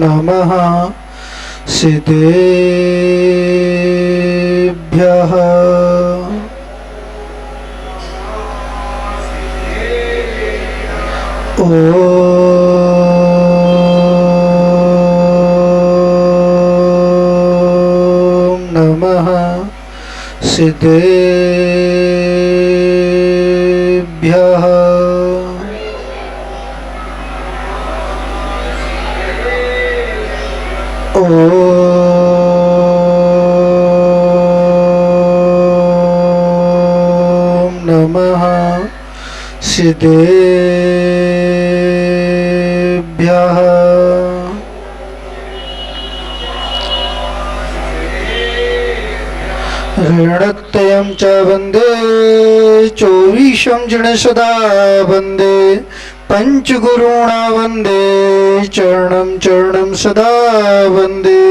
नमः सिद्धेभ्यः। ॐ नमः सिद्धेभ्यः। ॐ नमः सिद्धेभ्यः। ऋणत्रयं च वन्दे चौवीशं जिणसदा वन्दे पंचगुरुणा वन्दे चरणं चरणं सदा वन्दे।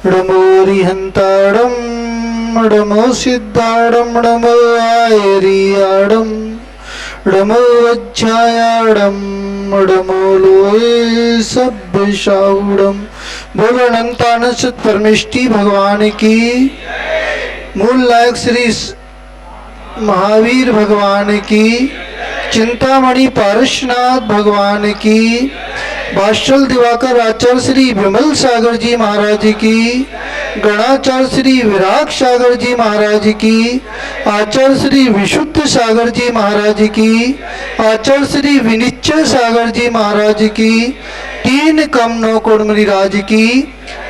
णमोरिहन्ताडं णमो सिद्धाडं णमो आयरियाडं णमो वज्रायाडं णमो लोये सभ्यशाहुडं। बोलो अनंतानंद परमेष्टि भगवान की, मूल नायक श्री महावीर भगवान की, चिंतामणि पारसनाथ भगवान की, भाष्यल दिवाकर आचार्य श्री विमल सागर जी महाराज की, गणाचार्य श्री विराग सागर जी महाराज की, आचार्य श्री विशुद्ध सागर जी महाराज की, आचार्य श्री विनिश्चय सागर जी महाराज की, तीन कम नौ कोड़मरी राज की,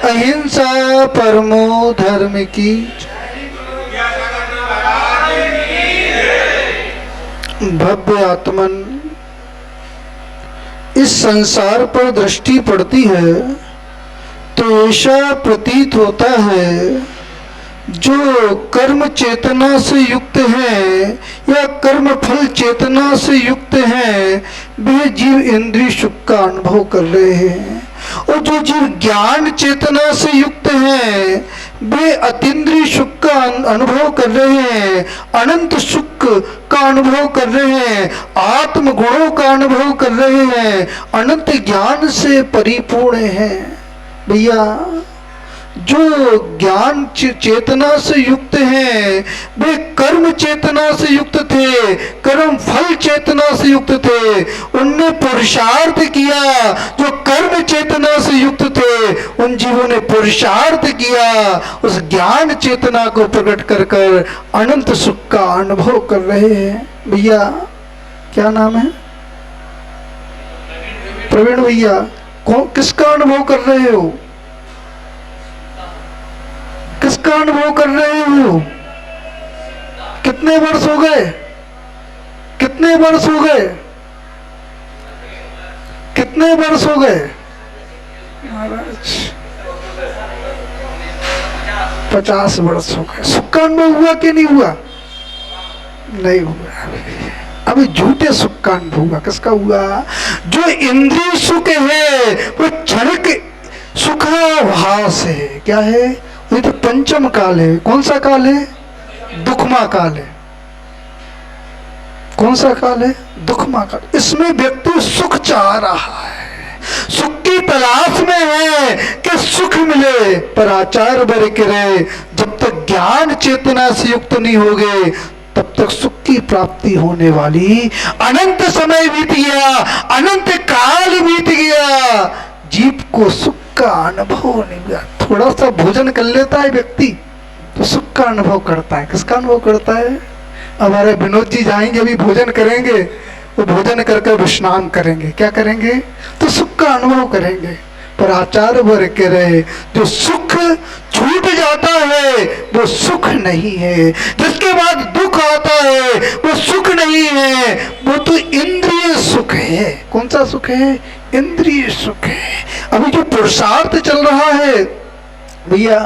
अहिंसा परमो धर्म की। भव्य आत्मन, इस संसार पर दृष्टि पड़ती है तो ऐसा प्रतीत होता है जो कर्म चेतना से युक्त है या कर्म फल चेतना से युक्त है, वे जीव इंद्रिय सुख का अनुभव कर रहे हैं। और जो जीव ज्ञान चेतना से युक्त है वे अतीन्द्रिय सुख का अनुभव कर रहे हैं, अनंत सुख का अनुभव कर रहे हैं, आत्म गुणों का अनुभव कर रहे हैं, अनंत ज्ञान से परिपूर्ण हैं। भैया जो ज्ञान चेतना से युक्त हैं वे कर्म चेतना से युक्त थे, कर्म फल चेतना से युक्त थे। उनने पुरुषार्थ किया, जो कर्म चेतना से युक्त थे उन जीवों ने पुरुषार्थ किया, उस ज्ञान चेतना को प्रकट कर कर अनंत सुख का अनुभव कर रहे हैं। भैया क्या नाम है? प्रवीण भैया, किसका अनुभव कर रहे हो? किसका अनुभव कर रहे हो? कितने वर्ष हो गए? कितने वर्ष हो गए? कितने वर्ष हो गए महाराज? 50 वर्ष हो गए। सुख का अनुभव हुआ कि नहीं हुआ? नहीं हुआ। अभी झूठे सुख का अनुभव हुआ। किसका हुआ? जो इंद्रिय सुख है वो क्षणिक सुखाभास है। क्या है? ये तो पंचम काल है। कौन सा काल है? दुखमा काल है। कौन सा काल है? दुखमा काल। इसमें व्यक्ति सुख चाह रहा है, सुख की तलाश में है कि सुख मिले, पर आचार बर के रहे। जब तक ज्ञान चेतना से युक्त नहीं होगे तब तक सुख की प्राप्ति होने वाली। अनंत समय बीत गया, अनंत काल बीत गया, जीव को सुख का अनुभव नहीं हुआ। थोड़ा सा भोजन कर लेता है व्यक्ति तो सुख का अनुभव करता है। किसका अनुभव करता है? हमारे विनोद जी जाएंगे, अभी भोजन करेंगे, वो भोजन करके विश्राम करेंगे। क्या करेंगे? तो सुख का अनुभव करेंगे। पर आचार्य वर्ग कह रहे जो सुख छूट जाता है वो सुख नहीं है, जिसके बाद दुख आता है वो सुख नहीं है, वो तो इंद्रिय सुख है। कौन सा सुख है? इंद्रिय सुख है। अभी जो पुरुषार्थ चल रहा है भैया,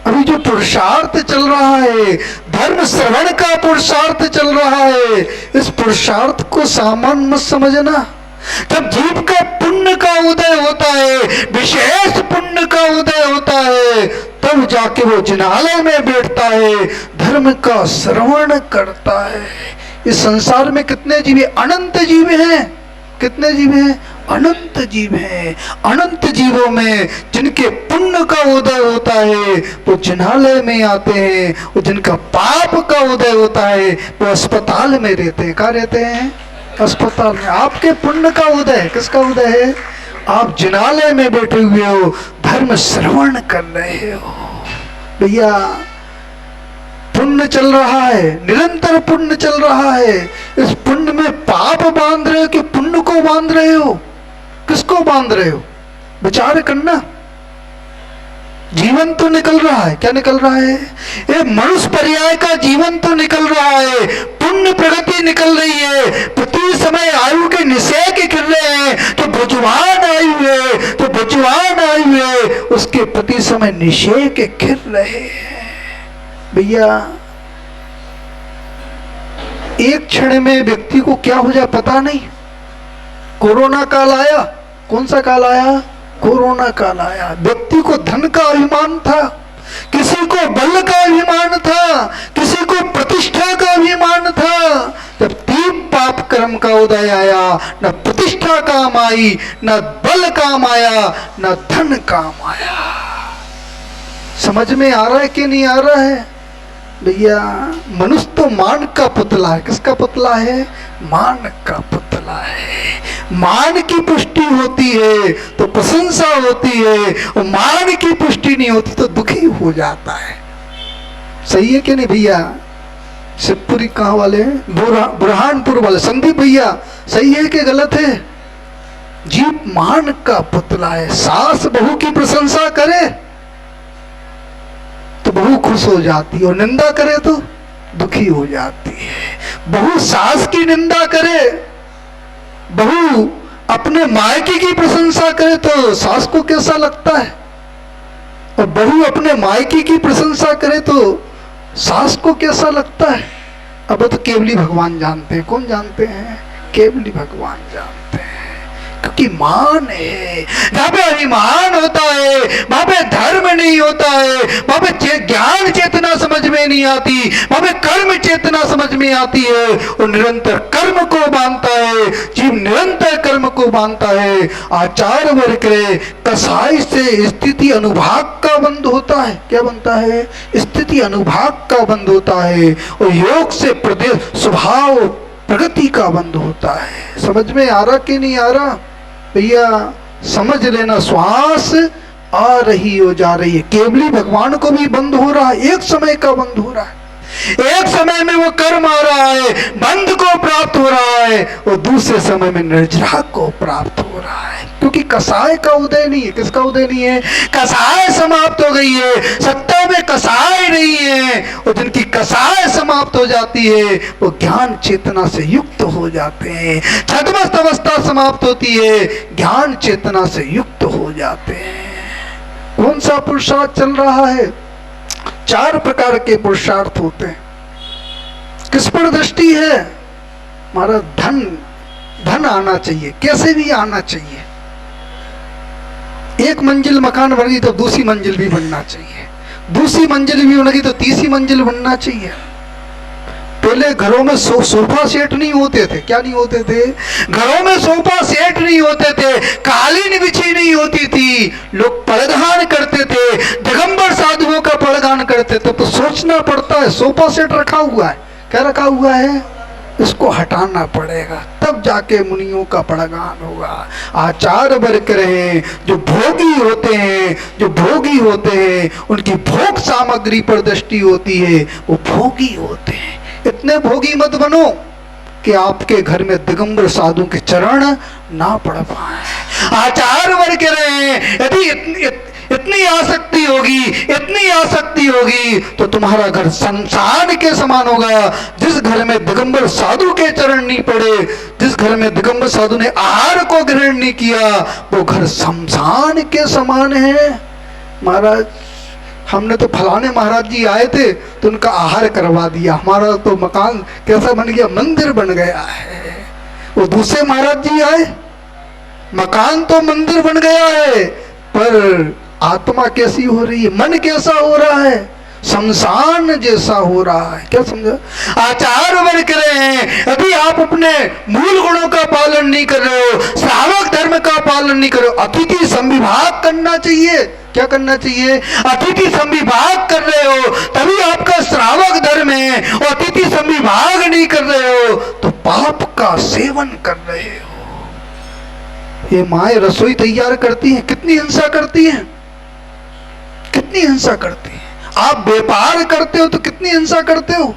अभी जो पुरुषार्थ चल रहा है, धर्म श्रवण का पुरुषार्थ चल रहा है, इस पुरुषार्थ को सामान्य मत समझना। जब जीव का पुण्य का उदय होता है, विशेष पुण्य का उदय होता है, तब जाके वो जिनालय में बैठता है, धर्म का श्रवण करता है। इस संसार में कितने जीव? अनंत जीव हैं। कितने जीव हैं? अनंत जीव हैं। अनंत जीवों में जिनके पुण्य का उदय होता है वो जिनालय में आते हैं, और जिनका पाप का उदय होता है वो अस्पताल में रहते हैं। कहाँ रहते हैं? अस्पताल में। आपके पुण्य का उदय, किसका उदय है? आप जिनालय में बैठे हुए हो, धर्म श्रवण कर रहे हो। भैया पुण्य चल रहा है, निरंतर पुण्य चल रहा है। इस पुण्य में पाप बांध रहे हो कि पुण्य को बांध रहे हो? किसको बांध रहे हो? विचार करना। जीवन तो निकल रहा है, क्या निकल रहा है? ये मनुष्य पर्याय का जीवन तो निकल रहा है, पुण्य प्रगति निकल रही है। प्रति समय आयु के निशय के गिर रहे हैं। तो बुजुर्ग आयु है, तो बुजुर्ग आयु है, उसके प्रति समय निशय के गिर रहे हैं। भैया एक क्षण में व्यक्ति को क्या हो जाए पता नहीं। कोरोना काल आया। कौन सा काल आया? कोरोना काल आया। व्यक्ति को धन का अभिमान था, किसी को बल का अभिमान था, किसी को प्रतिष्ठा का अभिमान था। जब तीन पाप कर्म का उदय आया, न प्रतिष्ठा काम आई, न बल काम आया, न धन काम आया। समझ में आ रहा है कि नहीं आ रहा है? भैया मनुष्य तो मान का पुतला है। किसका पुतला है? मान का पुतला है। मान की पुष्टि होती है तो प्रशंसा होती है, और मान की पुष्टि नहीं होती तो दुखी हो जाता है। सही है कि नहीं भैया? शिवपुरी कहाँ वाले? बुरहानपुर वाले संदीप भैया, सही है कि गलत है? जीव मान का पुतला है। सास बहू की प्रशंसा करे तो बहू खुश हो जाती है, और निंदा करे तो दुखी हो जाती है। बहू सास की निंदा करे, बहू अपने मायके की प्रशंसा करे तो सास को कैसा लगता है, और बहू अपने मायके की प्रशंसा करे तो सास को कैसा लगता है। अब तो केवली भगवान जानते हैं। कौन जानते हैं? केवली भगवान जानते हैं। क्योंकि मान है। जहां पे अभिमान होता है वहां पे धर्म नहीं होता है, वहां पे ज्ञान चेतना समझ में नहीं आती, वहां पे कर्म चेतना समझ में आती है, और निरंतर कर्म को बांधता है। जीव निरंतर कर्म को बांधता है। आचार वर्ग करे कसाई से स्थिति अनुभाग का बंध होता है। क्या बनता है? स्थिति अनुभाग का बंध होता है, और योग से प्रदेश स्वभाव प्रगति का बंध होता है। समझ में आ रहा कि नहीं आ रहा? भैया समझ लेना, श्वास आ रही हो जा रही है। केवली भगवान को भी बंद हो रहा है, एक समय का बंद हो रहा है। एक समय में वो कर्म आ रहा है, बंध को प्राप्त हो रहा है, और दूसरे समय में निर्जरा को प्राप्त हो रहा है। क्योंकि कसाय का उदय नहीं है। किसका उदय नहीं है? कसाय समाप्त हो गई है। सत्ता में कसाय नहीं है, और जिनकी कसाय समाप्त हो जाती है वो ज्ञान चेतना से युक्त हो जाते हैं। छद्मस्त अवस्था समाप्त होती है, ज्ञान चेतना से युक्त हो जाते हैं। कौन सा पुरुषार्थ चल रहा है? 4 प्रकार के पुरुषार्थ होते हैं। किस पर दृष्टि है? हमारा धन आना चाहिए, कैसे भी आना चाहिए। एक मंजिल मकान बनेगी तो दूसरी मंजिल भी बनना चाहिए, दूसरी मंजिल भी बनेगी तो तीसरी मंजिल बनना चाहिए। पहले घरों में सोफा सेट नहीं होते थे। क्या नहीं होते थे? घरों में सोफा सेट नहीं होते थे, कालीन बिछी नहीं होती थी, लोग पड़गान करते थे, दिगंबर साधुओं का पड़गान करते थे। तो सोचना पड़ता है, सोफा सेट रखा हुआ है, क्या रखा हुआ है, इसको हटाना पड़ेगा, तब जाके मुनियों का पड़गान होगा। आचार वर्ग रहे जो भोगी होते हैं, जो भोगी होते हैं उनकी भोग सामग्री पर दृष्टि होती है, वो भोगी होते हैं। इतने भोगी मत बनो कि आपके घर में दिगंबर साधु के चरण ना पड़ पाए। आचार वर्ग रहे यदि इतनी आसक्ति होगी, इतनी आसक्ति होगी तो तुम्हारा घर शमशान के समान होगा। जिस घर में दिगंबर साधु के चरण नहीं पड़े, जिस घर में दिगंबर साधु ने आहार को ग्रहण नहीं किया, वो घर शमशान के समान है। महाराज हमने तो फलाने महाराज जी आए थे तो उनका आहार करवा दिया, हमारा तो मकान कैसा बन गया, मंदिर बन गया है। वो दूसरे महाराज जी आए, मकान तो मंदिर बन गया है, पर आत्मा कैसी हो रही है, मन कैसा हो रहा है, शमशान जैसा हो रहा है। क्या समझा? आचार वर्ग रहे हैं, यदि आप अपने मूल गुणों का पालन नहीं कर रहे हो, पालन नहीं करो, अतिथि संविभाग करना चाहिए। क्या करना चाहिए? अतिथि संविभाग कर रहे हो तभी आपका श्रावक धर्म है, और अतिथि संविभाग नहीं कर रहे हो तो पाप का सेवन कर रहे हो। ये माए रसोई तैयार करती हैं, कितनी हिंसा करती हैं, कितनी हिंसा करती हैं। आप व्यापार करते हो तो कितनी हिंसा करते हो,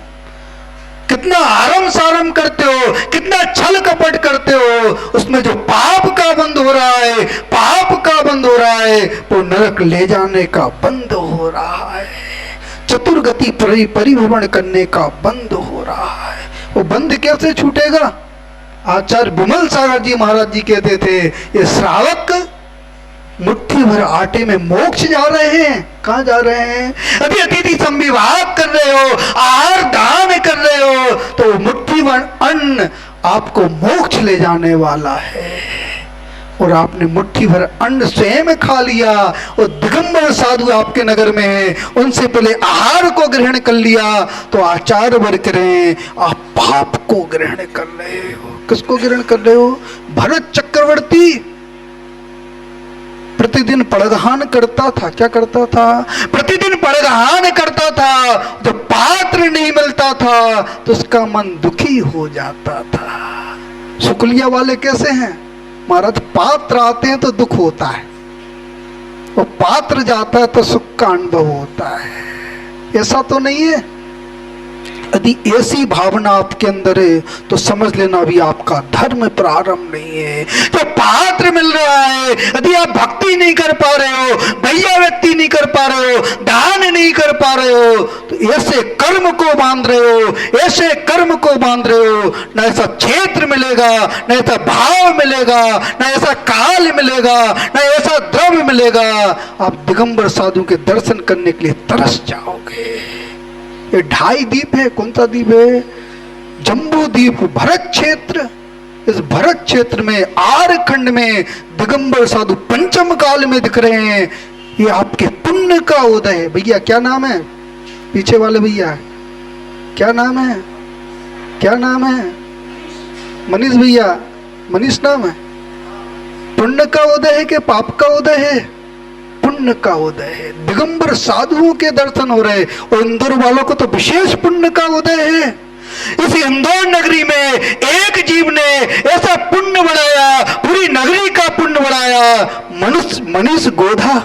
कितना आरम सारम करते हो, कितना छल कपट करते हो। उसमें जो पाप का बंद हो रहा है, पाप का बंद हो रहा है, वो नरक ले जाने का बंद हो रहा है, चतुर्गति परिभ्रमण करने का बंद हो रहा है। वो बंद कैसे छूटेगा? आचार्य विमल सागर जी महाराज जी कहते थे, ये श्रावक मुट्ठी भर आटे में मोक्ष जा रहे हैं। कहां जा रहे हैं? यदि अतिथि संविभाग कर रहे हो, आहार दान कर रहे हो, तो मुट्ठी भर अन्न आपको मोक्ष ले जाने वाला है। और आपने मुट्ठी भर अन्न स्वयं खा लिया, और दिगंबर साधु आपके नगर में है, उनसे पहले आहार को ग्रहण कर लिया, तो आचार वर्ग रहे, आप पाप को ग्रहण कर रहे हो। किसको ग्रहण कर रहे हो? भरत चक्रवर्ती प्रतिदिन पड़गहान करता था। क्या करता था? प्रतिदिन पड़गहान करता था। जब पात्र नहीं मिलता था तो उसका मन दुखी हो जाता था। शुक्लिया वाले कैसे हैं महाराज? पात्र आते हैं तो दुख होता है, और पात्र जाता है तो सुख का अनुभव होता है। ऐसा तो नहीं है? यदि ऐसी भावना आपके अंदर है तो समझ लेना अभी आपका धर्म प्रारंभ नहीं है। तो पात्र मिल रहा है, यदि आप भक्ति नहीं कर पा रहे हो, भैया व्यक्ति नहीं कर पा रहे हो, दान नहीं कर पा रहे हो, तो ऐसे कर्म को बांध रहे हो, ऐसे कर्म को बांध रहे हो। न ऐसा क्षेत्र मिलेगा, न ऐसा भाव मिलेगा, न ऐसा काल मिलेगा, न ऐसा द्रव्य मिलेगा। आप दिगंबर साधु के दर्शन करने के लिए तरस जाओगे। ये 2.5 द्वीप है। कौन सा द्वीप है? जम्बू द्वीप, भरत क्षेत्र। इस भरत क्षेत्र में, आरखंड में दिगंबर साधु पंचम काल में दिख रहे हैं। ये आपके पुण्य का उदय है। भैया क्या नाम है? पीछे वाले भैया क्या नाम है? क्या नाम है? मनीष भैया, मनीष नाम है। पुण्य का उदय है कि पाप का उदय है? पुण्य का उदय है। दिगंबर साधुओं के दर्शन हो रहे, और इंदौर वालों को तो विशेष पुण्य का उदय है। इस इंदौर नगरी में एक जीव ने ऐसा पुण्य बढ़ाया, पूरी नगरी का पुण्य बढ़ाया। मनीष गोधा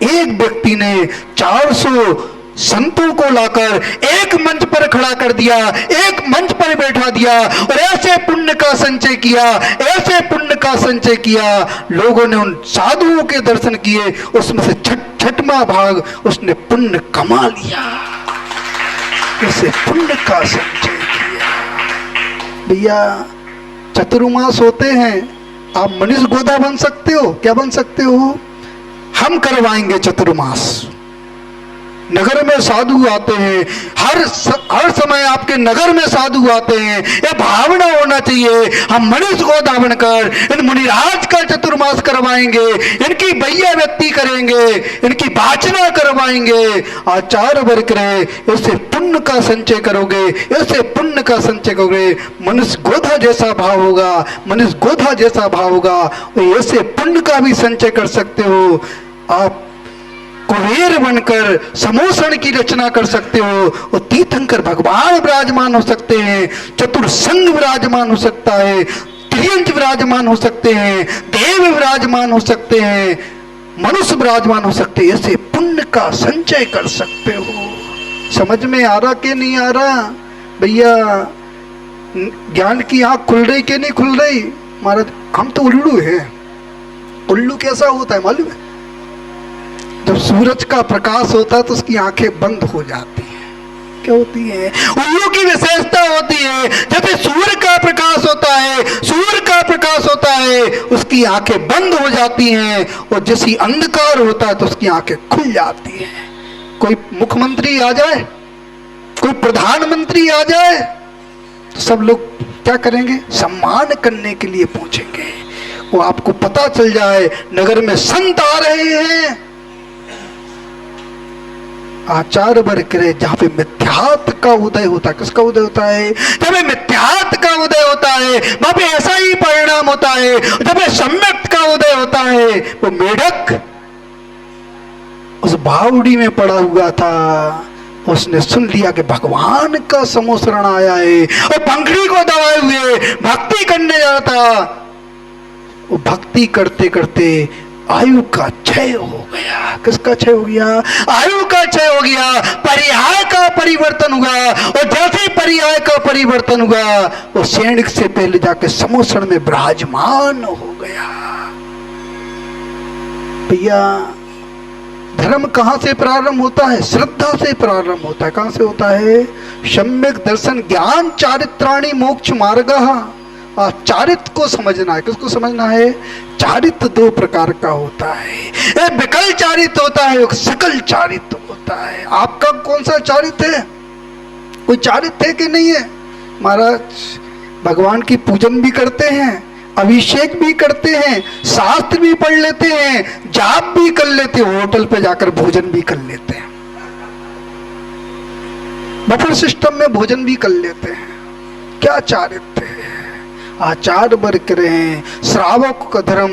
एक व्यक्ति ने 400 संतों को लाकर एक मंच पर खड़ा कर दिया, एक मंच पर बैठा दिया, और ऐसे पुण्य का संचय किया, ऐसे पुण्य का संचय किया। लोगों ने उन साधुओं के दर्शन किए, उसमें से छठवां भाग उसने पुण्य कमा लिया। ऐसे पुण्य का संचय किया। भैया चतुर्मास होते हैं, आप मनीष गोदा बन सकते हो। क्या बन सकते हो? हम करवाएंगे चतुर्मास। नगर में साधु आते हैं, हर समय आपके नगर में साधु आते हैं। यह भावना होना चाहिए, हम मनीष गोदा बनकर इन मुनिराज का चतुर्मास करवाएंगे, इनकी भैया व्यक्ति करेंगे, इनकी वाचना करवाएंगे। आचार वर्ग रहे, ऐसे पुण्य का संचय करोगे, ऐसे पुण्य का संचय करोगे। मनीष गोधा जैसा भाव होगा, मनीष गोधा जैसा भाव होगा, ऐसे पुण्य का भी संचय कर सकते हो। आप कुबेर बनकर समोषण की रचना कर सकते हो, और तीर्थंकर भगवान विराजमान हो सकते हैं, चतुर्संग विराजमान हो सकता है, त्रियंच विराजमान हो सकते हैं, देव विराजमान हो सकते हैं, मनुष्य विराजमान हो सकते हैं। ऐसे पुण्य का संचय कर सकते हो। समझ में आ रहा कि नहीं आ रहा? भैया ज्ञान की आंख खुल रही कि नहीं खुल रही? महाराज हम तो उल्लू हैं। उल्लू कैसा होता है मालूम है? जब सूरज का प्रकाश होता है तो उसकी आंखें बंद हो जाती हैं। क्या होती है? उल्लू की विशेषता होती है, जैसे सूर्य का प्रकाश होता है, सूर्य का प्रकाश होता है, उसकी आंखें बंद हो जाती हैं, और जैसी अंधकार होता है तो उसकी आंखें खुल जाती हैं। कोई मुख्यमंत्री आ जाए, कोई प्रधानमंत्री आ जाए, तो सब लोग क्या करेंगे? सम्मान करने के लिए पहुंचेंगे। वो आपको पता चल जाए नगर में संत आ रहे हैं, आचार वर्ग करे, जहां पे मिथ्यात्व का उदय होता है। किसका उदय होता है? जब मिथ्यात्व का उदय होता है वहां पे ऐसा ही परिणाम होता है। जब सम्यक का उदय होता है वो मेढक उस बावड़ी में पड़ा हुआ था, उसने सुन लिया कि भगवान का समोसरण आया है और पंखड़ी को दबाए हुए भक्ति करने जा रहा था। वो भक्ति करते करते आयु का क्षय हो गया। किसका क्षय हो गया? आयु का क्षय हो गया, पर्याय का परिवर्तन हुआ। और जैसे ही पर्याय का परिवर्तन हुआ वो सैनिक से पहले जाके समोसरण में विराजमान हो गया। भैया धर्म कहां से प्रारंभ होता है? श्रद्धा से प्रारंभ होता है। कहां से होता है? सम्यक दर्शन ज्ञान चारित्राणि मोक्ष मार्ग। चारित्र को समझना है। किसको समझना है? चारित्र दो प्रकार का होता है, एक विकल चारित्र होता है, एक सकल चारित्र होता है। आपका कौन सा चारित्र है? कोई चारित्र है कि नहीं है? महाराज भगवान की पूजन भी करते हैं, अभिषेक भी करते हैं, शास्त्र भी पढ़ लेते हैं, जाप भी कर लेते हैं, होटल पे जाकर भोजन भी कर लेते हैं, बफर सिस्टम में भोजन भी कर लेते हैं। क्या चारित्र है? आचार वर्ग रहे। श्रावक का धर्म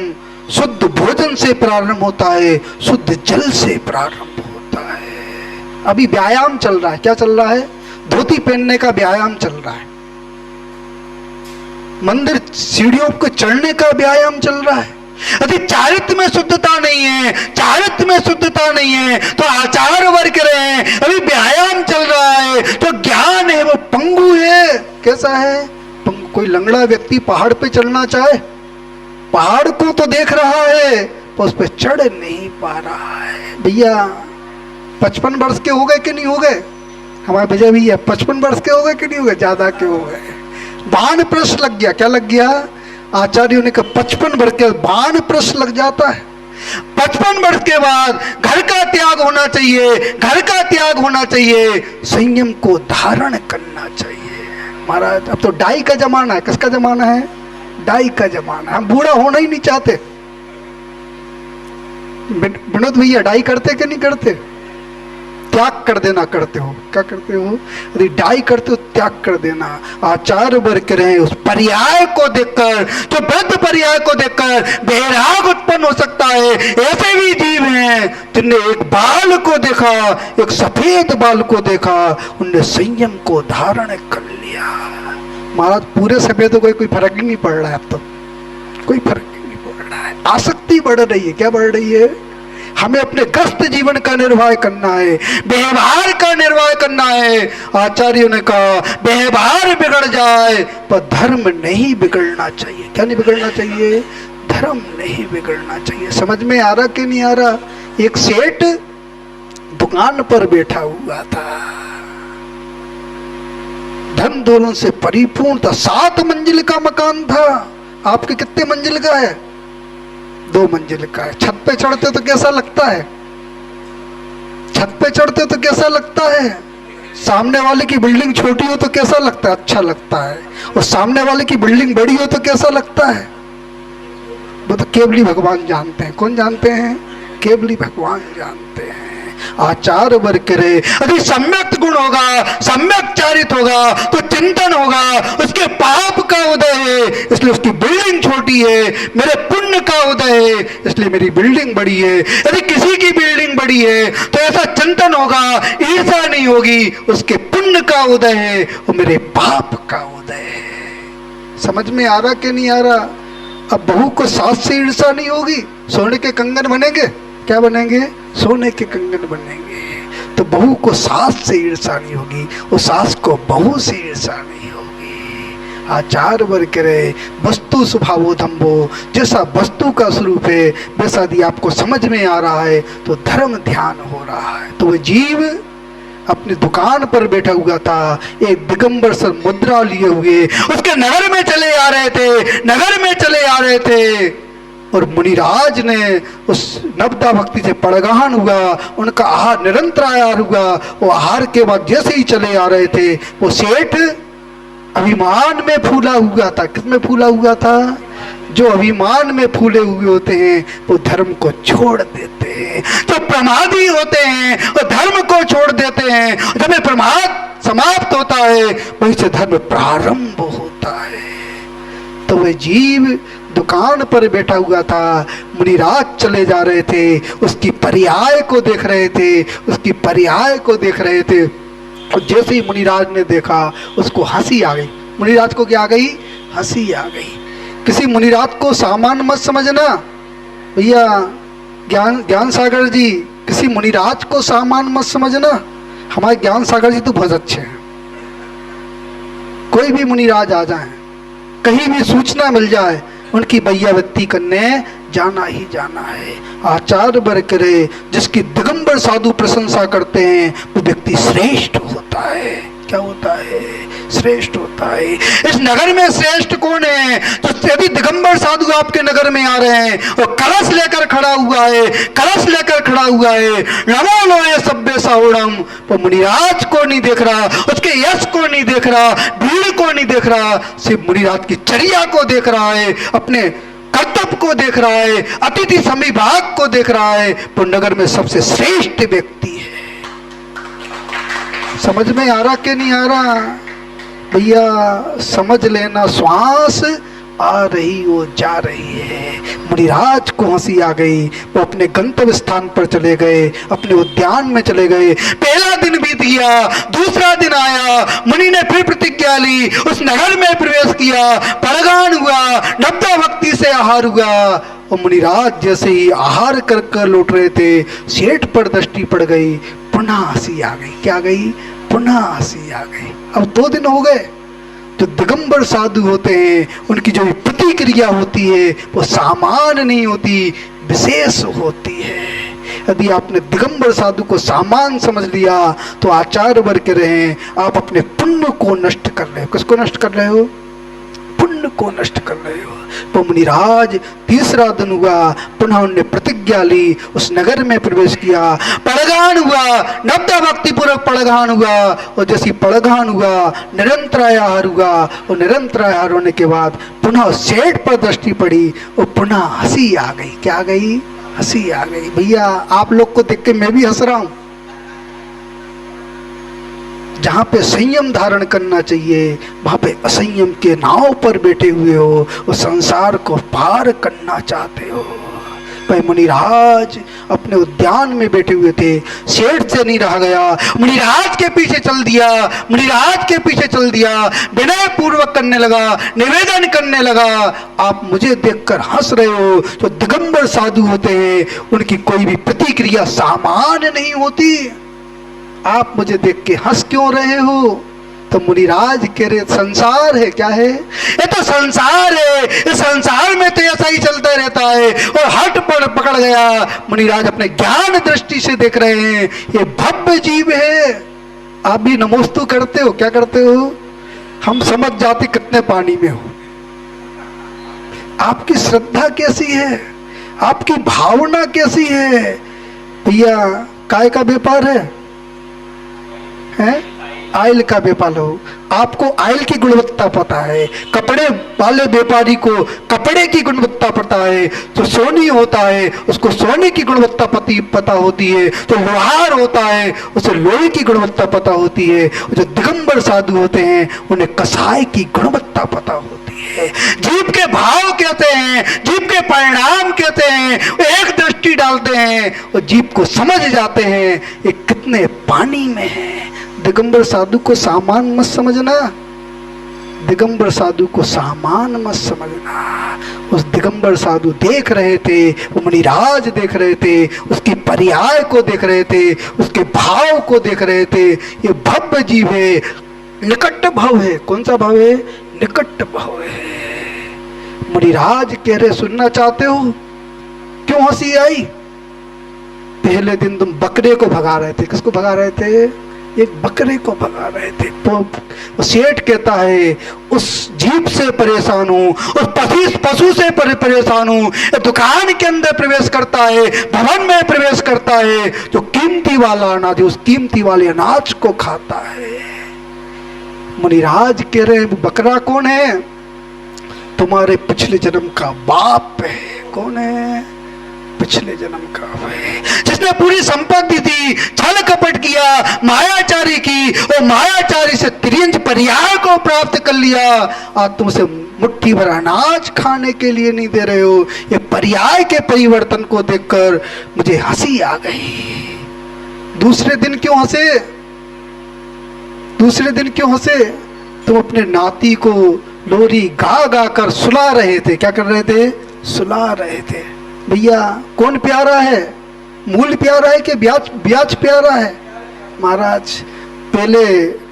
शुद्ध भोजन से प्रारंभ होता है, शुद्ध जल से प्रारंभ होता है। अभी व्यायाम चल रहा है। क्या चल रहा है? धोती पहनने का व्यायाम चल रहा है, मंदिर सीढ़ियों को चढ़ने का व्यायाम चल रहा है। यदि चारित्र में शुद्धता नहीं है, चारित्र में शुद्धता नहीं है तो आचार वर्ग रहे हैं, अभी व्यायाम चल रहा है तो ज्ञान है वो पंगु है। कैसा है? कोई लंगड़ा व्यक्ति पहाड़ पे चढ़ना चाहे, पहाड़ को तो देख रहा है पर उस पर चढ़ नहीं पा रहा है। भैया 55 वर्ष के हो गए कि नहीं हो गए? हमारे विजय भैया 55 वर्ष के हो गए कि नहीं हो गए? ज्यादा के हो गए। बाण प्रश्न लग गया। क्या लग गया? आचार्यों ने कहा 55 वर्ष के बाण प्रश्न लग जाता है। 55 वर्ष के बाद घर का त्याग होना चाहिए, घर का त्याग होना चाहिए, संयम को धारण करना चाहिए। महाराज अब तो डाई का जमाना है। किसका जमाना है? डाई का जमाना। हम बूढ़ा होना ही नहीं चाहते। विनोद भैया डाई करते कि नहीं करते? त्याग कर देना करते हो। क्या करते हो? यदि डाई करते हो त्याग कर देना। आचार वर्ग रहे उस पर्याय को देखकर, जो वृद्ध पर्याय को देखकर वैराग उत्पन्न हो सकता है। ऐसे भी जीव हैं जिनने एक बाल को देखा, एक सफेद बाल को देखा, उनने संयम को धारण कर लिया। महाराज पूरे सफेद हो गए, कोई फर्क ही नहीं पड़ रहा है। अब तो कोई फर्क ही नहीं पड़ रहा है। आसक्ति बढ़ रही है। क्या बढ़ रही है? हमें अपने ग्रस्त जीवन का निर्वाह करना है, व्यवहार का निर्वाह करना है। आचार्यों ने कहा व्यवहार बिगड़ जाए पर धर्म नहीं बिगड़ना चाहिए। क्या नहीं बिगड़ना चाहिए? धर्म नहीं बिगड़ना चाहिए। समझ में आ रहा कि नहीं आ रहा? एक सेठ दुकान पर बैठा हुआ था, धन दौलत से परिपूर्ण था, 7 मंजिल का मकान था। आपके कितने मंजिल का है? 2 मंजिल का है। छत पे चढ़ते तो कैसा लगता है? छत पे चढ़ते तो कैसा लगता है? सामने वाले की बिल्डिंग छोटी हो तो कैसा लगता है? अच्छा लगता है। और सामने वाले की बिल्डिंग बड़ी हो तो कैसा लगता है? वो तो केवली भगवान जानते हैं। कौन जानते हैं? केवली भगवान जानते हैं। आचार वर्ग रहे, यदि सम्यक गुण होगा, सम्यक चारित्र होगा तो चिंतन होगा, उसके पाप का उदय है इसलिए उसकी बिल्डिंग छोटी है, मेरे पुण्य का उदय है इसलिए मेरी बिल्डिंग बड़ी है। यदि किसी की बिल्डिंग बड़ी है तो ऐसा चिंतन होगा, ईर्ष्या नहीं होगी, उसके पुण्य का उदय है और मेरे पाप का उदय है। समझ में आ रहा कि नहीं आ रहा? अब बहू को सास से ईर्ष्या नहीं होगी, सोने के कंगन बनेंगे। क्या बनेंगे? सोने के कंगन बनेंगे। तो बहू को सास से ईर्ष्या नहीं होगी, वो सास को बहू से ईर्ष्या नहीं होगी। आचार वर्ग रहे, वस्तु स्वभावो धम्मो, जैसा वस्तु का स्वरूप है वैसा यदि आपको समझ में आ रहा है तो धर्म ध्यान हो रहा है। तो वह जीव अपनी दुकान पर बैठा हुआ था, एक दिगंबर सर मुद्रा लिए हुए उसके नगर में चले आ रहे थे, नगर में चले आ रहे थे और मुनिराज ने उस नवदा भक्ति से पड़गाहन हुआ, उनका आहार निरंतर आहार हुआ। वो आहार के बाद जैसे ही चले आ रहे थे वो सेठ अभिमान में फूला हुआ था। किसमें फूला हुआ था? जो अभिमान में फूले हुए होते हैं वो धर्म को छोड़ देते हैं। जो प्रमादी होते हैं वो धर्म को छोड़ देते हैं। जब मैं प्रमाद समाप्त होता है, वहीं से धर्म प्रारंभ होता है। तो वह जीव दुकान पर बैठा हुआ था, मुनिराज चले जा रहे थे, उसकी पर्याय को देख रहे थे, उसकी पर्याय को देख रहे थे। और जैसे ही मुनिराज ने देखा, उसको हंसी आ गई। मुनिराज को क्या आ गई? हंसी आ गई। किसी मुनिराज को सामान मत समझना भैया, ज्ञान सागर जी, किसी मुनिराज को सामान मत समझना। हमारे ज्ञान सागर जी तो बहुत अच्छे हैं। कोई भी मुनिराज आ जाए, कहीं भी सूचना मिल जाए, उनकी बैयावत्ती करने जाना ही जाना है। आचार्य वर्ग करे, जिसकी दिगंबर साधु प्रशंसा करते हैं, वो व्यक्ति श्रेष्ठ होता है। क्या होता है? श्रेष्ठ होता है। इस नगर में श्रेष्ठ कौन है? तो यदि दिगंबर साधु आपके नगर में आ रहे हैं और कलश लेकर खड़ा हुआ है, कलश लेकर खड़ा हुआ है, नमो लोए सभ्य साउणम, वो मुनिराज को नहीं देख रहा, उसके यश को नहीं देख रहा, भीड़ को नहीं देख रहा, सिर्फ मुनिराज की चर्या को देख रहा है, अपने कर्तव्य को देख रहा है, अतिथि संविभाग को देख रहा है। वो नगर में सबसे श्रेष्ठ व्यक्ति है। समझ में आ रहा कि नहीं आ रहा? भैया समझ लेना, श्वास आ रही वो जा रही है। मुनिराज को हंसी आ गई, वो अपने गंतव्य स्थान पर चले गए, अपने उद्यान में चले गए। पहला दिन बीत गया, दूसरा दिन आया, मुनि ने फिर प्रतिज्ञा ली, उस नगर में प्रवेश किया, परगान हुआ, नब्दा भक्ति से आहार हुआ। और मुनिराज जैसे ही आहार कर कर लौट रहे थे, सेठ पर दृष्टि पड़ गई, पुनः हंसी आ गई। क्या गई? पुनः हंसी आ गई। अब 2 दिन हो गए। जो दिगंबर साधु होते हैं, उनकी जो प्रतिक्रिया होती है वो सामान्य नहीं होती, विशेष होती है। यदि आपने दिगंबर साधु को सामान्य समझ लिया तो आचार्य वर्ग के रहे, आप अपने पुण्य को नष्ट कर रहे हो। किसको नष्ट कर रहे हो? पुण्य को नष्ट कर रहे हो। तो मुनिराज तीसरा दिन हुआ, पुनः उन्होंने प्रतिज्ञा ली, उस नगर में प्रवेश किया, पड़गान हुआ, नब्दा भक्ति पूर्वक पड़गान हुआ। और जैसी पड़गान हुआ, निरंतर आहार हुआ, और निरंतर आहार होने के बाद पुनः सेठ पर दृष्टि पड़ी और पुनः हंसी आ गई। क्या आ गई? हंसी आ गई। भैया आप लोग को देख के मैं भी हंस रहा हूं। जहाँ पे संयम धारण करना चाहिए, वहाँ पे असंयम के नाव पर बैठे हुए हो, उस संसार को पार करना चाहते हो। भाई मुनिराज अपने उद्यान में बैठे हुए थे, सेठ से नहीं रहा गया, मुनिराज के पीछे चल दिया, मुनिराज के पीछे चल दिया, विनय पूर्वक करने लगा, निवेदन करने लगा। आप मुझे देखकर हंस रहे हो। जो दिगंबर साधु होते हैं, उनकी कोई भी प्रतिक्रिया सामान्य नहीं होती। आप मुझे देख के हंस क्यों रहे हो? तो मुनिराज कह रहे संसार है। क्या है? ये तो संसार है, इस संसार में तो ऐसा ही चलता रहता है। और हट पर पकड़ गया। मुनिराज अपने ज्ञान दृष्टि से देख रहे हैं, ये भव्य जीव है। आप भी नमोस्तु करते हो? क्या करते हो? हम समझ जाते कितने पानी में हो। आपकी श्रद्धा कैसी है? आपकी भावना कैसी है? भैया काय का व्यापार है? आयल का व्यापार हो, आपको आयल की गुणवत्ता पता है। कपड़े वाले व्यापारी को कपड़े की गुणवत्ता पता है। जो सोनी होता है उसको सोने की गुणवत्ता पता होती है। जो लोहार होता है उसे लोहे की गुणवत्ता पता होती है। जो दिगंबर साधु होते हैं उन्हें कसाई की गुणवत्ता पता होती है। जीव के भाव कहते हैं, जीव के परिणाम कहते हैं। वो एक दृष्टि डालते हैं और जीव को समझ जाते हैं ये कितने पानी में है। दिगंबर साधु को सामान मत समझना, दिगंबर साधु को सामान मत समझना। उस दिगंबर साधु देख रहे थे, वो मुनिराज देख रहे थे, उसकी पर्याय को देख रहे थे, उसके भाव को देख रहे थे। ये भव्य जीव है, निकट भाव है। कौन सा भाव है? निकट भाव है। मुनिराज कह रहे सुनना चाहते हो? क्यों हंसी आई? पहले दिन तुम बकरे को भगा रहे थे। किसको भगा रहे थे? एक बकरे को भगा रहे थे। तो सेठ कहता है उस जीव से परेशान हूँ, उस पशु से परेशान हूँ। दुकान के अंदर प्रवेश करता है, भवन में प्रवेश करता है, जो कीमती वाला अनाज, उस कीमती वाले अनाज को खाता है। मुनिराज कह रहे हैं बकरा कौन है? तुम्हारे पिछले जन्म का बाप है। कौन है? पिछले जन्म का है। जिसने पूरी संपत्ति दी, छल कपट किया, मायाचारी की और मायाचारी से तिर्यंज पर्याय को प्राप्त कर लिया। आज तुम उसे मुट्ठी भर अनाज खाने के लिए नहीं दे रहे हो। ये पर्याय के परिवर्तन को देखकर मुझे हंसी आ गई। दूसरे दिन क्यों हंसे? दूसरे दिन क्यों हंसे? तुम अपने नाती को लोरी गा गा कर सुला रहे थे। क्या कर रहे थे? सुला रहे थे। भैया कौन प्यारा है? मूल प्यारा है कि ब्याज ब्याज प्यारा है? महाराज पहले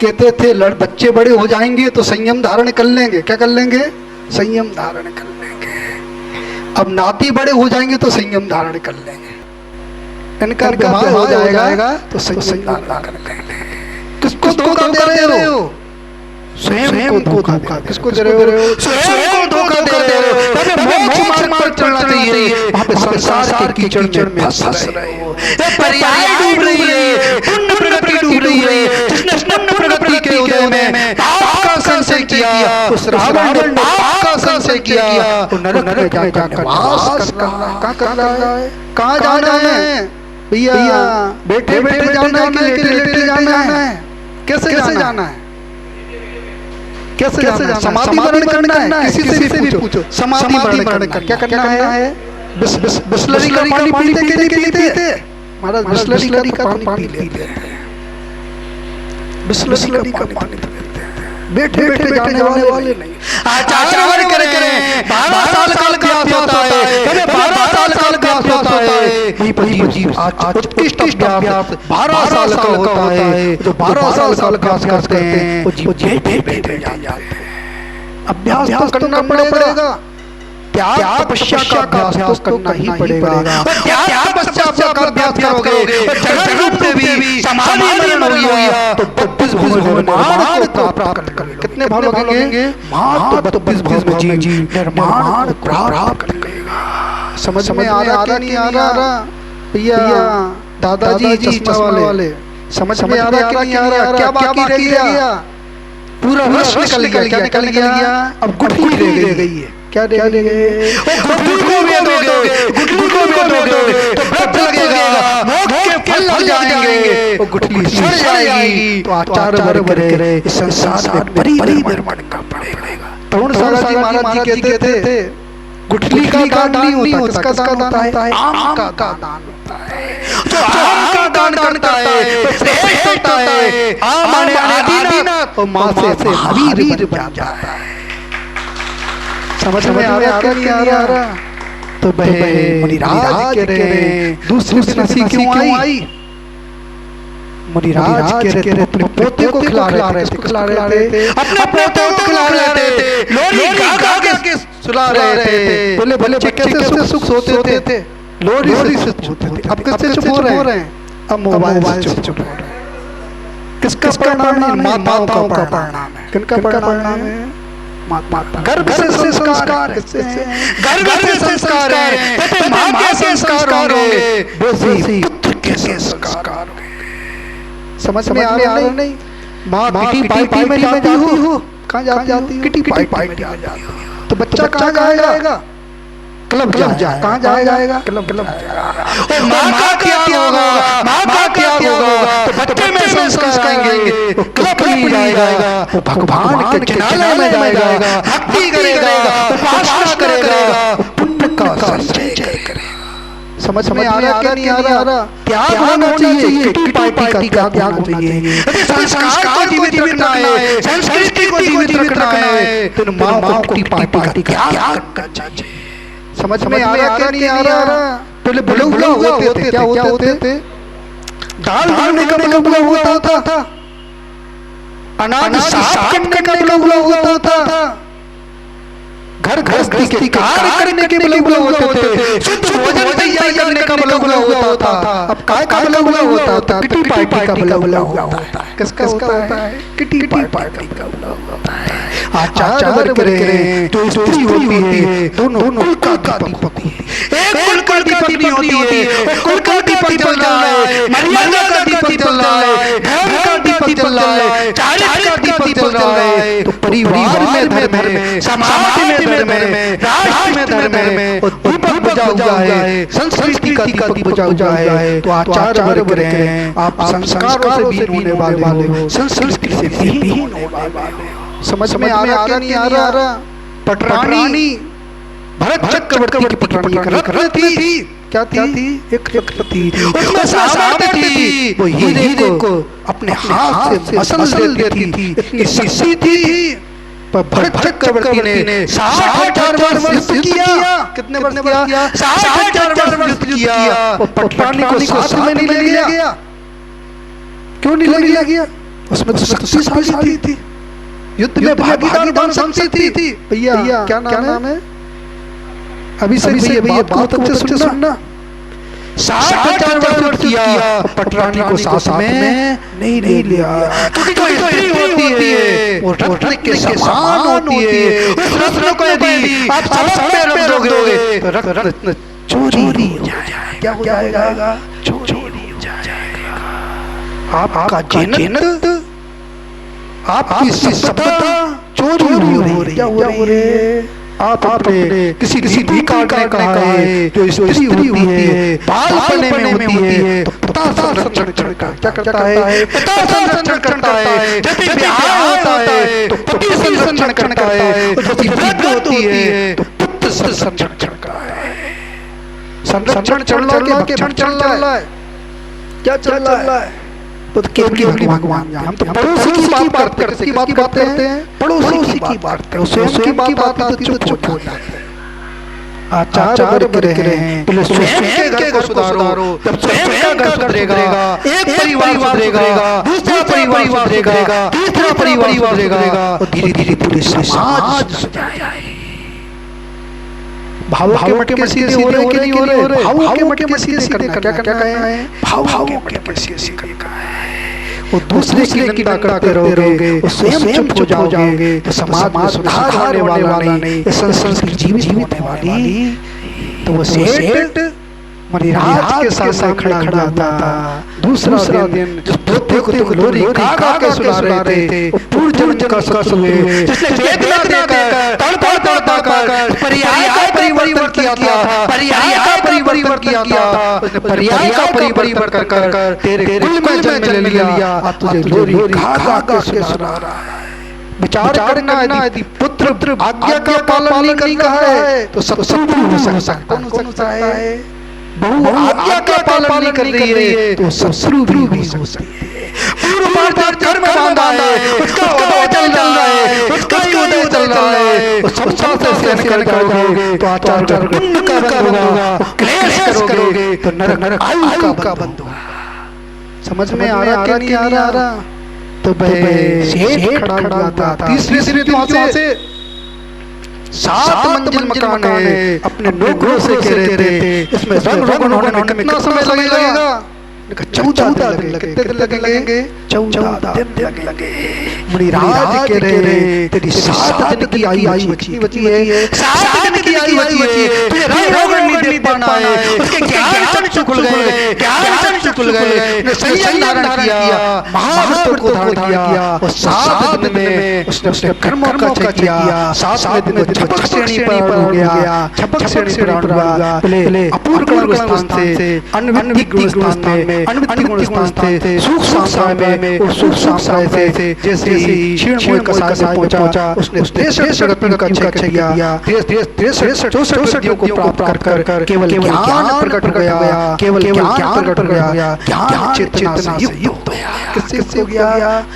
कहते थे बच्चे बड़े हो जाएंगे तो संयम धारण कर लेंगे। क्या कर लेंगे? संयम धारण कर लेंगे। अब नाती बड़े हो जाएंगे तो संयम धारण कर लेंगे। इनका विवाह हो जाएगा तो संयम धारण कर लेंगे। किसको धोखा दे रहे हो? स्वयं को धोखा। किसको दे रहे हो? स्वयं को धोखा दे रहे हो। तब मोक्ष मार्ग पर चलना चाहिए, वहां पे संसार के कीचड़ में फंस रहे हो। पर्याय डूब रही है, पुण्य प्रगति डूब रही है। जिसने पुण्य प्रगति के उदय में पाप का संचय किया, उस रावण ने पाप का संचय किया, वो नरक में जाकर वास कर रहा है। कहाँ जाना है भैया? बैठे बैठे जाना है कि लेटे लेटे जाना है? कैसे जाना है? कैसे जाना? समाधि मरण करना है? किसी से भी पूछो। समाधि मरण करना क्या करना है? बिस्लरी का पानी पीते के नहीं पीते? महाराज बिस्लरी का पानी पीते हैं। बिस्लरी का पानी पीते हैं। बैठे बैठे जाने वाले नहीं। आचार्य करें 12 साल का अभ्यास होता है। 12 साल का अभ्यास होता है। वही उत्कृष्ट अभ्यास 12 साल का होता है। जो 12 साल का अभ्यास करते हैं वो बैठे बैठे जाते हैं। अभ्यास तो करना पड़ेगा। त्याग तपस्या का अभ्यास करना ही पड़ेगा। त्याग तपस्या का अभ्यास करोगे, जगत रूप देवी समाधि मरण हो गया तो 32 भव में निर्माण को प्राप्त करेंगे। कितने भाव लगेंगे? मात्र 32 भव में जी निर्माण प्राप्त करेगा। समझ में आ रहा नहीं आ रहा? भैया दादाजी चश्मा वाले समझ में आ रहा कि नहीं आ रहा? क्या बाकी रह गया? पूरा रस निकल गया। अब गुठली रह गई है। क्या रह गए? गुठली को भी दोगे तो व्रत लगेगा, मोक्ष के फल लग जाएंगे। वो गुठली सड़ जाएगी तो आचार्य वर्ग करे इस संसार में परिवर्तन का पड़ेगा। तरुण सारा जी महाराज जी कहते थे गुठली का दान नहीं होता, इसका दान होता है, आम का दान होता है। जो आम का दान करता है तो श्रेष्ठ होता है। आम माने आदिनाथ और मां से महावीर बन जाता है। समझ में आ रहा कि नहीं आ रहा? तो मुनिराज कह रहे दूसरी दिन हंसी क्यों आई? मुनिराज कह रहे थे अपने पोते को खिला रहे थे। अपने पोते को खिला रहे थे, लोरी गा के सुला रहे थे। बोले बच्चे कैसे सुख सोते थे? लोरी से सोते थे। अब किससे चुप हो रहे हैं? अब मोबाइल से चुप हो रहे हैं। किसका परिणाम है? माताओं का परिणाम है। किनका परिणाम है? गर्भ से संस्कार, गर्भ से संस्कार है। मां के संस्कार होंगे, पुत्र के संस्कार होंगे। समझ में आ रहा नहीं? माँ किटी पार्टी में जाती हो, कहाँ जाती हो? किटी पार्टी में जाती हो तो बच्चा कहाँ जाएगा? क्लब जाएगा। कहाँ जाएगा? क्लब जाएगा। माँ का क्या होगा? माँ का क्या होगा? तो बच्चे में संस्कार आएंगे, वो क्लब नहीं जाएगा, वो भगवान के चिन्हालय में जाएगा, भक्ति करेगा, उपासना करेगा, पुण्य का संचय करेगा। समझ में आ रहा कि नहीं आ रहा? त्याग होना चाहिए। किटी पार्टी का त्याग होना चाहिए। संस्कार को जीवित रखना है, संस्कृति को जीवित रखना है तो माँ को किटी पार्टी का त्याग करना चाहिए। समझ में आ रहा कि नहीं आ रहा? पहले बलुआ होते थे। क्या होते थे? दाल धोने का बलुआ होता था, अनाज साफ करने का बलुआ होता था, घर गृहस्थी के कार्य करने के बलुआ होते थे, शुद्ध भोजन तैयार करने का बलुआ होता था। अब काय का बलुआ होता है? किटी पार्टी का बलुआ होता है। किसका होता है? किटी पार्टी का बलुआ होता है। आचार्य वर्ग करें तो स्त्री होती है, दोनों कुल का दीपक होती है। एक कुल का दीपक नहीं होती है, कुल का दीपक जल रहा है, मर्यादा का दीपक जल रहा है, धर्म का दीपक दीपक जल रहा है, चारित्र का दीपक जल रहा है, तो परिवार में धर्म है, समाज में धर्म है, राष्ट्र में धर्म है, और दीपक बुझा हुआ है, संस्कृति का दीपक बुझा हुआ है, तो आचार्य वर्ग रहे हैं आप संस्कारों से भी होने वाले हो, संस्कृति से भी होने वाले हो। समझ में आ रहा नहीं आ रहा? पटरानी भरत चक्रवर्ती की पटरानी एक रत्न थी। क्या थी? एक रत्न थी, उसमें सामर्थ्य थी, वो हीरे को अपने हाथ से मसल देती थी, इतनी शक्ति थी। पर भरत चक्रवर्ती ने 60,000 वर्ष युद्ध किया। कितने वर्ष किया? 60,000 वर्ष युद्ध किया। वो पटरानी को साथ में नहीं ले गया। क्यों नहीं ले गया? उसमें तो शक्तिशाली थी, युद्ध में भागीदार बन सकती थी। भैया क्या नाम है? अभी से भैया बात अच्छे से सुनना। 60,000 वर्ष किया, पटरानी को साथ में नहीं लिया, क्योंकि जो स्त्री होती है वो रत्न के समान होती है। उस रत्न को यदि आप सड़क पे रख दोगे तो रत्न चोरी हो जाएगा। क्या हो जाएगा? चोरी हो जाएगा। आपका जन्नत, आपकी सभ्यता चोरी हो रही है। आप अपने किसी भी काटने कहा है, जो स्त्री होती है बाल पड़ने में होती है, तो पता संरक्षण क्या करता है? पता संरक्षण करता है। जब विवाह होता है तो पति संरक्षण करता है, और जब व्रत होती है तो पुत्र संरक्षण करता है। संरक्षण चल रहा है। क्या चल रहा है? तो केवली भगवान, हम तो पड़ोसी की बात करते हैं, पड़ोसी की बात करते हैं, स्वयं की बात आती तो चुप हो जाते हैं। आचार्य वर्ग रहे हैं, पहले स्वयं के घर को सुधारो, जब स्वयं का घर सुधरेगा, एक परिवार सुधरेगा, दूसरा परिवार सुधरेगा, तीसरा परिवार सुधरेगा, और धीरे-धीरे पूरे समाज सुधरेगा। भावों के मटके सीधे हो रहे कि नहीं हो रहे? भावों के मटके सीधे करना क्या करना है? भावों के मटके सीधे करना है। वो दूसरे की निंदा करते रहोगे, वो स्वयं चुप हो जाओगे, तो समाज में सुधार होने वाला नहीं, संस्कृति जीवित होने वाली। तो वो सेठ मणिराज के सामने खड़ा था। दूसरा दिन जिस पोते को लोरी गा के सुना रहे थे, वो पूर्ण जन्म का सत्य हुए, जिसने वेदना देकर तड़पड़ पर्याय का परिवर्तन किया था, पर्याय का परिवर्तन किया था, उसने पर्याय का परिवर्तन कर तेरे कुल में जन्म ले लिया। अब तुझे लोरी गा के सुना रहा है। विचार करना, यदि पुत्र आज्ञा का पालन नहीं कहा है तो शत्रु भी हो सकता है। बहू आज्ञा का पालन नहीं कर रही है तो शत्रु भी हो सकती है। पूर्व कर्म बांधा है, उसका उदय चल रहा है, उसका उदय चल रहा है, उस संसार से सहन करोगे तो आचार्य कुंड का बंद होगा, क्लेश करोगे तो नरक आयु का बंद होगा। समझ में आ रहा कि नहीं आ रहा? तो भाई सेठ खड़ा था। तीसरे से 7 मंजिल मकान है, अपने नौकरों से घेरे थे, इसमें रंग रोगन होने में कितना समय लगेगा? 14 दिन लगे। कितने दिन लगेंगे? 14 दिन लगे। मणिराज कह रहे तेरी 7 दिन की आयु बची है, 7 दिन की आयु बची है, तुझे रंग रोगन नहीं देख पाना है। उसके ज्ञान चुकल गए, संयम धारण किया, महाव्रत को धारण किया, और 7 दिन में उसने कर्मों का चय किया। 7वें दिन में झपक श्रेणी पर हो गया, झपक श्रेणी पर हुआ। पहले अपूर्व गुण स्थान से अन्वित गुण स्थान में, अन्वित गुण स्थान से सूक्ष्म साय में, और सूक्ष्म साय से जैसे ही क्षीण कसाय में पहुंचा, उसने 63 जगत का चय किया। 63 को प्राप्त कर केवल ज्ञान प्रकट हो गया, केवल ज्ञान प्रकट हो गया, ज्ञान चेतना से युक्त हो गया। किससे हो गया?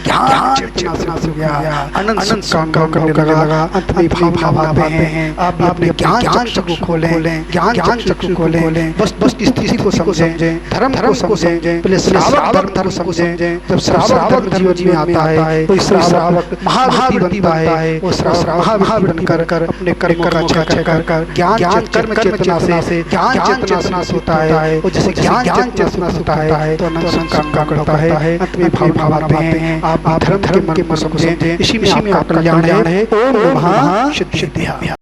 ज्ञान चेतना से हो गया। अनंत काम करने लगा। अंत में भाव आते हैं, आप अपने ज्ञान चक्षु खोलें, ज्ञान चक्षु खोलें, बस स्थिति को समझें, धर्म को समझें, पहले श्रावक धर्म समझें। जब श्रावक जीवन में आता है तो श्रावक महाव्रती बनता है, वो श्रावक महाव्रत कर अपने कर्मों का चय कर ज्ञान कर्म चेतना से, ज्ञान चेतना से होता है, और जैसे ज्ञान चेतना से होता है तो अनंत संकल्प करता है। अंत में भाव आते हैं, आप धर्म के मन को समझें, इसी में आपका कल्याण है। ओम नमः सिद्धिया।